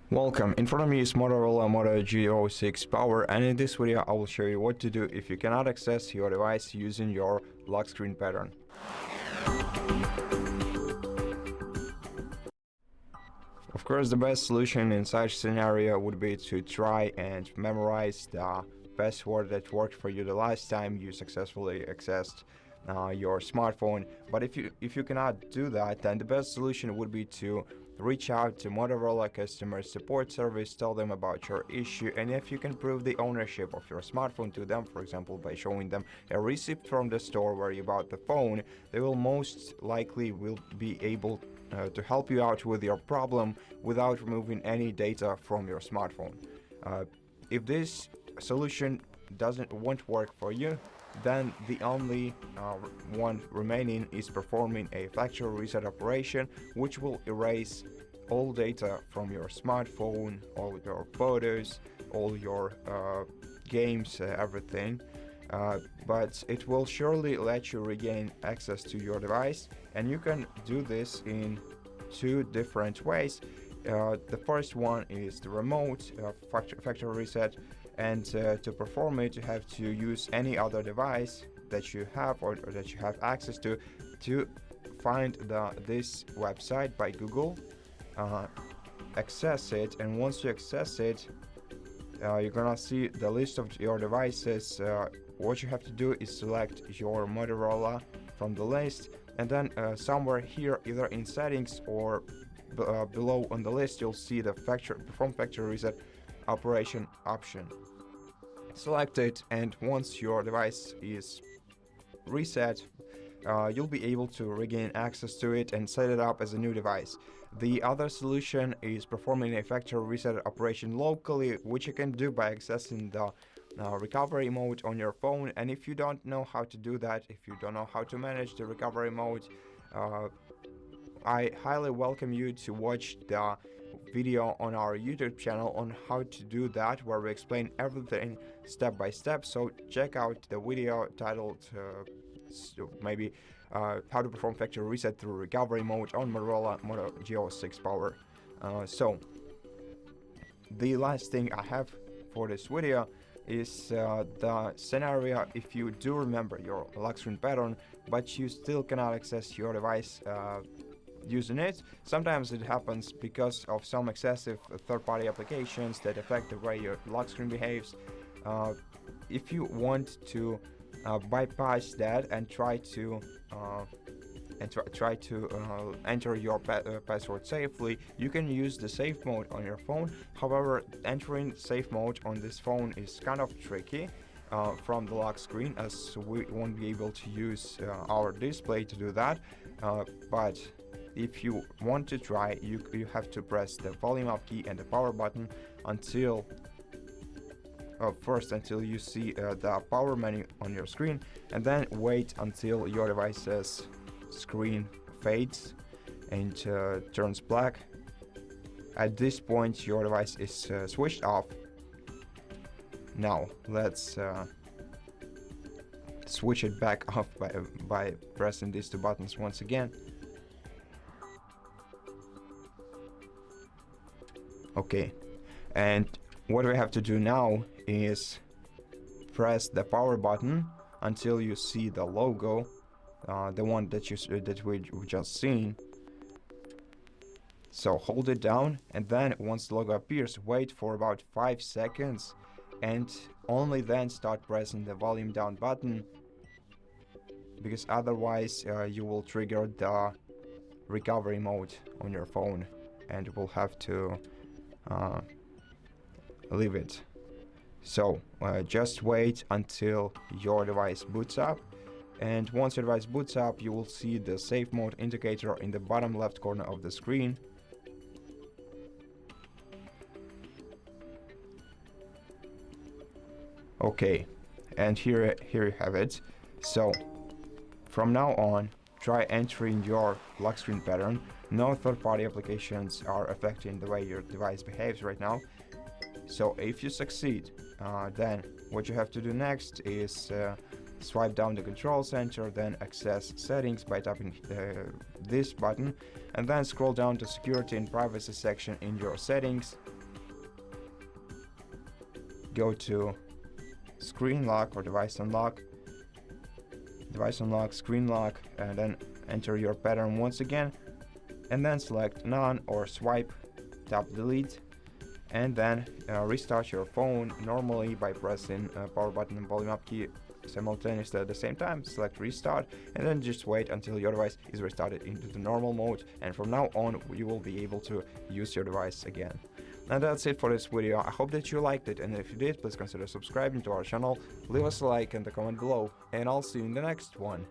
Welcome, in front of me is Motorola Moto G06 Power, and in this video I will show you what to do if you cannot access your device using your lock screen pattern. Of course, the best solution in such scenario would be to try and memorize the password that worked for you the last time you successfully accessed your smartphone. But if you cannot do that, then the best solution would be to reach out to Motorola customer support service, tell them about your issue, and if you can prove the ownership of your smartphone to them, for example by showing them a receipt from the store where you bought the phone, they will most likely be able to help you out with your problem without removing any data from your smartphone. If this solution won't work for you, then the only one remaining is performing a factory reset operation, which will erase all data from your smartphone, all your photos, all your games, everything. But it will surely let you regain access to your device, and you can do this in two different ways. The first one is the remote factory reset, and to perform it you have to use any other device that you have or that you have access to find this website by Google, access it, and once you access it, you're gonna see the list of your devices. What you have to do is select your Motorola from the list, and then somewhere here, either in settings or below on the list, you'll see the perform factory reset operation option. Select it, and once your device is reset, you'll be able to regain access to it and set it up as a new device. The other solution is performing a factory reset operation locally, which you can do by accessing the recovery mode on your phone. And if you don't know how to do that, if you don't know how to manage the recovery mode, I highly welcome you to watch the video on our YouTube channel on how to do that, where we explain everything step by step. So check out the video titled maybe how to perform factory reset through recovery mode on Motorola Moto G06 Power. So the last thing I have for this video is the scenario if you do remember your lock screen pattern but you still cannot access your device using it. Sometimes it happens because of some excessive third-party applications that affect the way your lock screen behaves. If you want to bypass that and try to enter your password safely, you can use the safe mode on your phone. However, entering safe mode on this phone is kind of tricky from the lock screen, as we won't be able to use our display to do that. But if you want to try, you have to press the volume up key and the power button until you see the power menu on your screen, and then wait until your device's screen fades and turns black. At this point your device is switched off. Now let's switch it back off by pressing these two buttons once again. Okay, and what we have to do now is press the power button until you see the logo, the one that we just seen. So hold it down, and then once the logo appears, wait for about 5 seconds, and only then start pressing the volume down button, because otherwise you will trigger the recovery mode on your phone and will have to leave it. So just wait until your device boots up, and once your device boots up, you will see the safe mode indicator in the bottom left corner of the screen. Okay, and here you have it. So from now on, try entering your lock screen pattern. No third-party applications are affecting the way your device behaves right now. So if you succeed, then what you have to do next is swipe down the control center, then access settings by tapping this button, and then scroll down to security and privacy section in your settings, go to screen lock or device unlock, screen lock, and then enter your pattern once again, and then select none or swipe, tap delete, and then restart your phone normally by pressing power button and volume up key simultaneously at the same time. Select restart, and then just wait until your device is restarted into the normal mode, and from now on you will be able to use your device again. And that's it for this video. I hope that you liked it, and if you did, please consider subscribing to our channel, leave us a like and a comment below, and I'll see you in the next one.